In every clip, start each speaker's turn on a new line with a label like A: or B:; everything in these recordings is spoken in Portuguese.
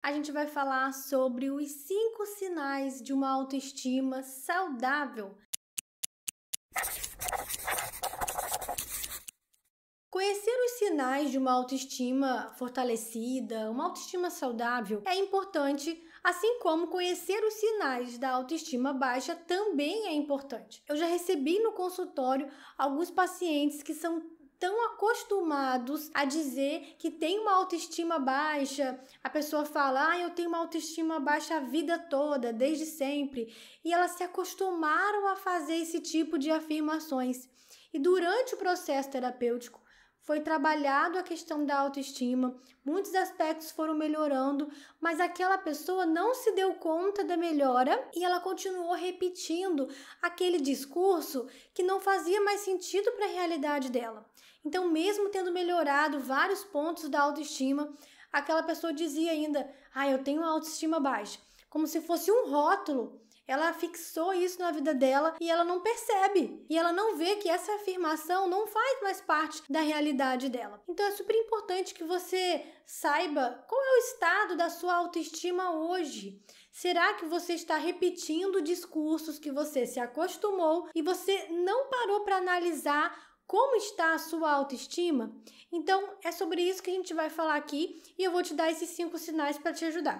A: a gente vai falar sobre os 5 sinais de uma autoestima saudável. Conhecer os sinais de uma autoestima fortalecida, uma autoestima saudável, é importante, assim como conhecer os sinais da autoestima baixa também é importante. Eu já recebi no consultório alguns pacientes que são tão acostumados a dizer que tem uma autoestima baixa. A pessoa fala, eu tenho uma autoestima baixa a vida toda, desde sempre. E elas se acostumaram a fazer esse tipo de afirmações. E durante o processo terapêutico, foi trabalhado a questão da autoestima, muitos aspectos foram melhorando, mas aquela pessoa não se deu conta da melhora e ela continuou repetindo aquele discurso que não fazia mais sentido para a realidade dela. Então, mesmo tendo melhorado vários pontos da autoestima, aquela pessoa dizia ainda, eu tenho uma autoestima baixa, como se fosse um rótulo. Ela fixou isso na vida dela e ela não percebe. E ela não vê que essa afirmação não faz mais parte da realidade dela. Então é super importante que você saiba qual é o estado da sua autoestima hoje. Será que você está repetindo discursos que você se acostumou e você não parou para analisar como está a sua autoestima? Então é sobre isso que a gente vai falar aqui e eu vou te dar esses 5 sinais para te ajudar.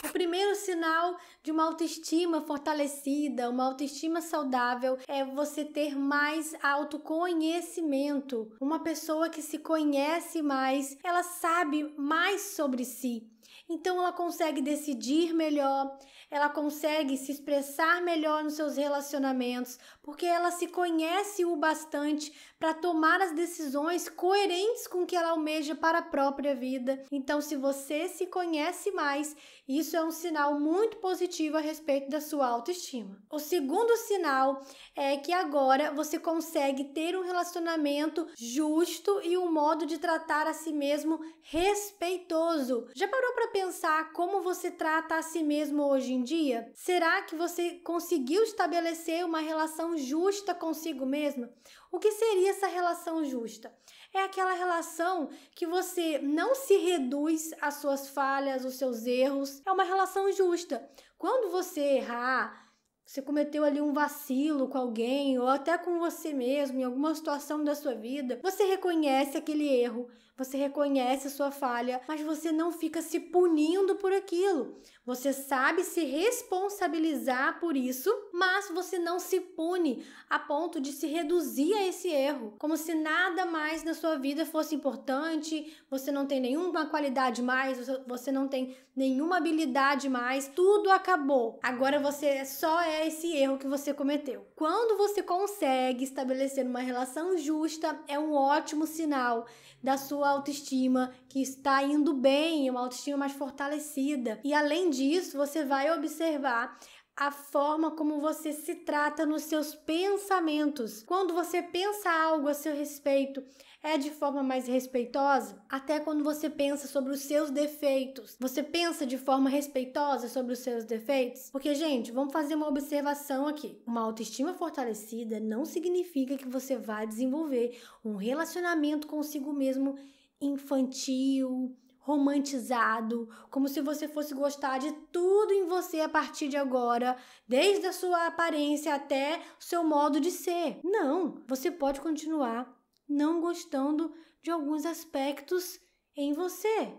A: O primeiro sinal de uma autoestima fortalecida, uma autoestima saudável, é você ter mais autoconhecimento. Uma pessoa que se conhece mais, ela sabe mais sobre si. Então ela consegue decidir melhor, ela consegue se expressar melhor nos seus relacionamentos, porque ela se conhece o bastante para tomar as decisões coerentes com o que ela almeja para a própria vida. Então, se você se conhece mais, isso é um sinal muito positivo a respeito da sua autoestima. O segundo sinal é que agora você consegue ter um relacionamento justo e um modo de tratar a si mesmo respeitoso. Já parou para pensar como você trata a si mesmo hoje em dia? Será que você conseguiu estabelecer uma relação justa consigo mesmo? O que seria essa relação justa? É aquela relação que você não se reduz às suas falhas, aos seus erros. É uma relação justa. Quando você errar, você cometeu ali um vacilo com alguém ou até com você mesmo em alguma situação da sua vida, você reconhece aquele erro, você reconhece a sua falha, mas você não fica se punindo por aquilo. Você sabe se responsabilizar por isso, mas você não se pune a ponto de se reduzir a esse erro, como se nada mais na sua vida fosse importante, você não tem nenhuma qualidade mais, você não tem nenhuma habilidade mais, tudo acabou. Agora você só é esse erro que você cometeu. Quando você consegue estabelecer uma relação justa, é um ótimo sinal da sua autoestima que está indo bem, uma autoestima mais fortalecida. E além disso, você vai observar a forma como você se trata nos seus pensamentos. Quando você pensa algo a seu respeito, é de forma mais respeitosa? Até quando você pensa sobre os seus defeitos, você pensa de forma respeitosa sobre os seus defeitos? Porque, gente, vamos fazer uma observação aqui. Uma autoestima fortalecida não significa que você vai desenvolver um relacionamento consigo mesmo infantil, romantizado, como se você fosse gostar de tudo em você a partir de agora, desde a sua aparência até o seu modo de ser. Não, você pode continuar não gostando de alguns aspectos em você.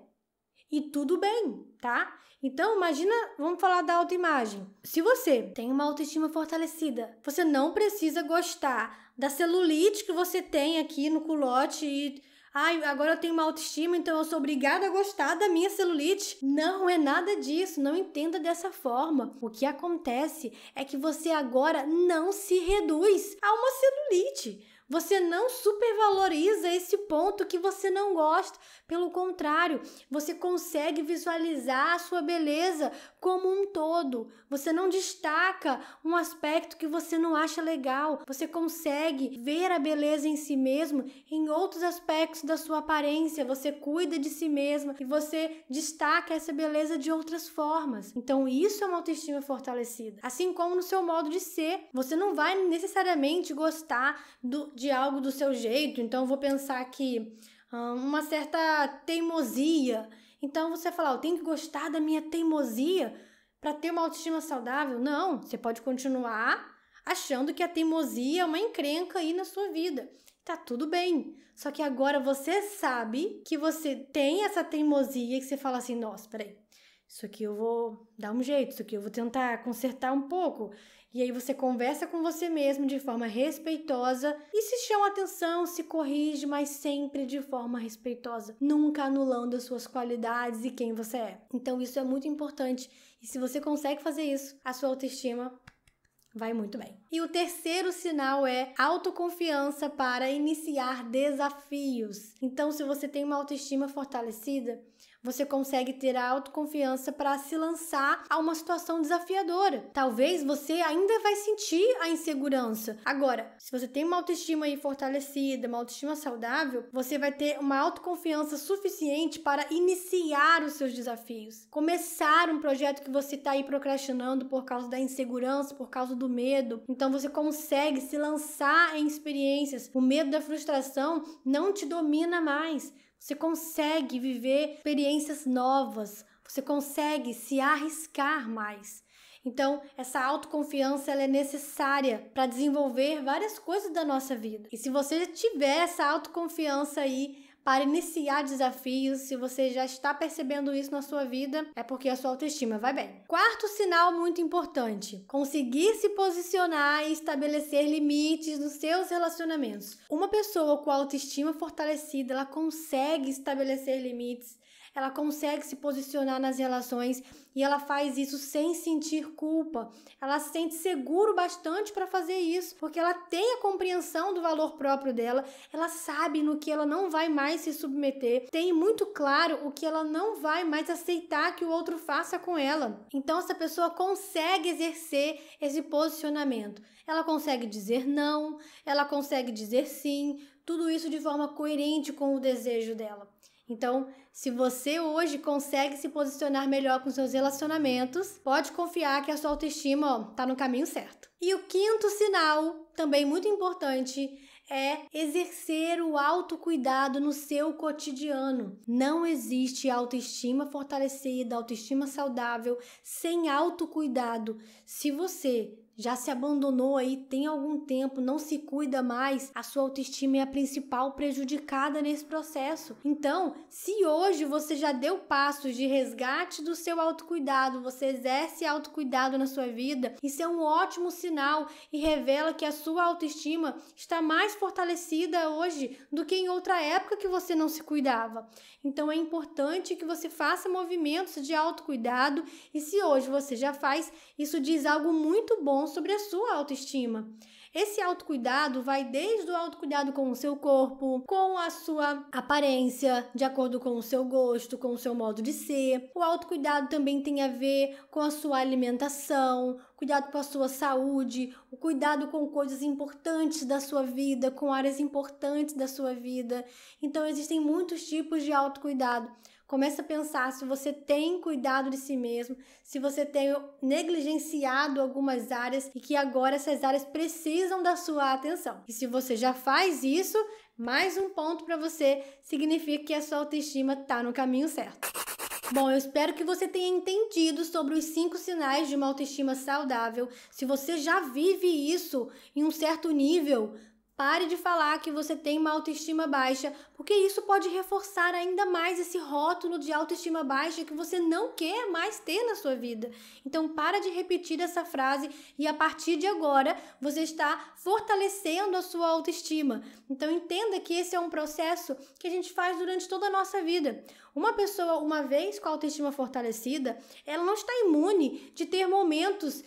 A: E tudo bem, tá? Então, imagina, vamos falar da autoimagem. Se você tem uma autoestima fortalecida, você não precisa gostar da celulite que você tem aqui no culote e agora eu tenho uma autoestima, então eu sou obrigada a gostar da minha celulite. Não é nada disso, não entenda dessa forma. O que acontece é que você agora não se reduz a uma celulite. Você não supervaloriza esse ponto que você não gosta. Pelo contrário, você consegue visualizar a sua beleza como um todo. Você não destaca um aspecto que você não acha legal. Você consegue ver a beleza em si mesmo em outros aspectos da sua aparência. Você cuida de si mesma e você destaca essa beleza de outras formas. Então, isso é uma autoestima fortalecida. Assim como no seu modo de ser. Você não vai necessariamente gostar de algo do seu jeito. Então, eu vou pensar que uma certa teimosia Então você fala, eu tenho que gostar da minha teimosia para ter uma autoestima saudável. Não, você pode continuar achando que a teimosia é uma encrenca aí na sua vida. Tá tudo bem. Só que agora você sabe que você tem essa teimosia que você fala assim, nossa, peraí, isso aqui eu vou dar um jeito, isso aqui eu vou tentar consertar um pouco. E aí você conversa com você mesmo de forma respeitosa e se chama atenção, se corrige, mas sempre de forma respeitosa, nunca anulando as suas qualidades e quem você é. Então isso é muito importante. E se você consegue fazer isso, a sua autoestima vai muito bem. E o terceiro sinal é autoconfiança para iniciar desafios. Então, se você tem uma autoestima fortalecida, você consegue ter a autoconfiança para se lançar a uma situação desafiadora. Talvez você ainda vai sentir a insegurança. Agora, se você tem uma autoestima aí fortalecida, uma autoestima saudável, você vai ter uma autoconfiança suficiente para iniciar os seus desafios. Começar um projeto que você está aí procrastinando por causa da insegurança, por causa do medo. Então você consegue se lançar em experiências. O medo da frustração não te domina mais. Você consegue viver experiências novas, você consegue se arriscar mais. Então, essa autoconfiança ela é necessária para desenvolver várias coisas da nossa vida. E se você tiver essa autoconfiança aí para iniciar desafios, se você já está percebendo isso na sua vida, é porque a sua autoestima vai bem. Quarto sinal muito importante: conseguir se posicionar e estabelecer limites nos seus relacionamentos. Uma pessoa com autoestima fortalecida, ela consegue estabelecer limites, ela consegue se posicionar nas relações e ela faz isso sem sentir culpa. Ela se sente seguro bastante para fazer isso, porque ela tem a compreensão do valor próprio dela, ela sabe no que ela não vai mais se submeter, tem muito claro o que ela não vai mais aceitar que o outro faça com ela. Então essa pessoa consegue exercer esse posicionamento. Ela consegue dizer não, ela consegue dizer sim, tudo isso de forma coerente com o desejo dela. Então, se você hoje consegue se posicionar melhor com seus relacionamentos, pode confiar que a sua autoestima está no caminho certo. E o quinto sinal, também muito importante, é exercer o autocuidado no seu cotidiano. Não existe autoestima fortalecida, autoestima saudável sem autocuidado. Se você já se abandonou aí, tem algum tempo, não se cuida mais, a sua autoestima é a principal prejudicada nesse processo. Então, se hoje você já deu passos de resgate do seu autocuidado, você exerce autocuidado na sua vida, isso é um ótimo sinal e revela que a sua autoestima está mais fortalecida hoje do que em outra época que você não se cuidava. Então, é importante que você faça movimentos de autocuidado e se hoje você já faz, isso diz algo muito bom sobre a sua autoestima. Esse autocuidado vai desde o autocuidado com o seu corpo, com a sua aparência, de acordo com o seu gosto, com o seu modo de ser. O autocuidado também tem a ver com a sua alimentação, cuidado com a sua saúde, o cuidado com coisas importantes da sua vida, com áreas importantes da sua vida. Então, existem muitos tipos de autocuidado. Comece a pensar se você tem cuidado de si mesmo, se você tem negligenciado algumas áreas e que agora essas áreas precisam da sua atenção. E se você já faz isso, mais um ponto para você significa que a sua autoestima está no caminho certo. Bom, eu espero que você tenha entendido sobre os 5 sinais de uma autoestima saudável. Se você já vive isso em um certo nível, pare de falar que você tem uma autoestima baixa, porque isso pode reforçar ainda mais esse rótulo de autoestima baixa que você não quer mais ter na sua vida. Então, para de repetir essa frase e a partir de agora você está fortalecendo a sua autoestima. Então, entenda que esse é um processo que a gente faz durante toda a nossa vida. Uma pessoa, uma vez com a autoestima fortalecida, ela não está imune de ter momentos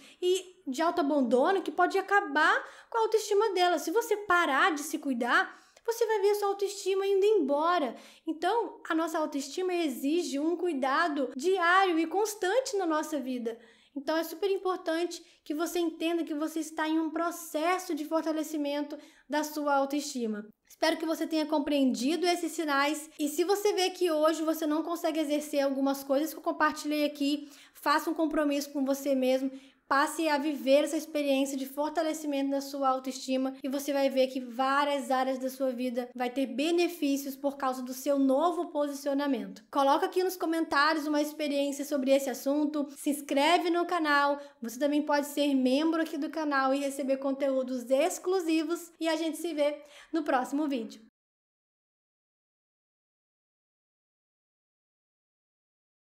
A: de autoabandono que pode acabar com a autoestima dela. Se você parar de se cuidar, você vai ver a sua autoestima indo embora. Então, a nossa autoestima exige um cuidado diário e constante na nossa vida. Então, é super importante que você entenda que você está em um processo de fortalecimento da sua autoestima. Espero que você tenha compreendido esses sinais e se você vê que hoje você não consegue exercer algumas coisas que eu compartilhei aqui, faça um compromisso com você mesmo. passe a viver essa experiência de fortalecimento da sua autoestima e você vai ver que várias áreas da sua vida vai ter benefícios por causa do seu novo posicionamento. Coloca aqui nos comentários uma experiência sobre esse assunto, se inscreve no canal, você também pode ser membro aqui do canal e receber conteúdos exclusivos e a gente se vê no próximo vídeo.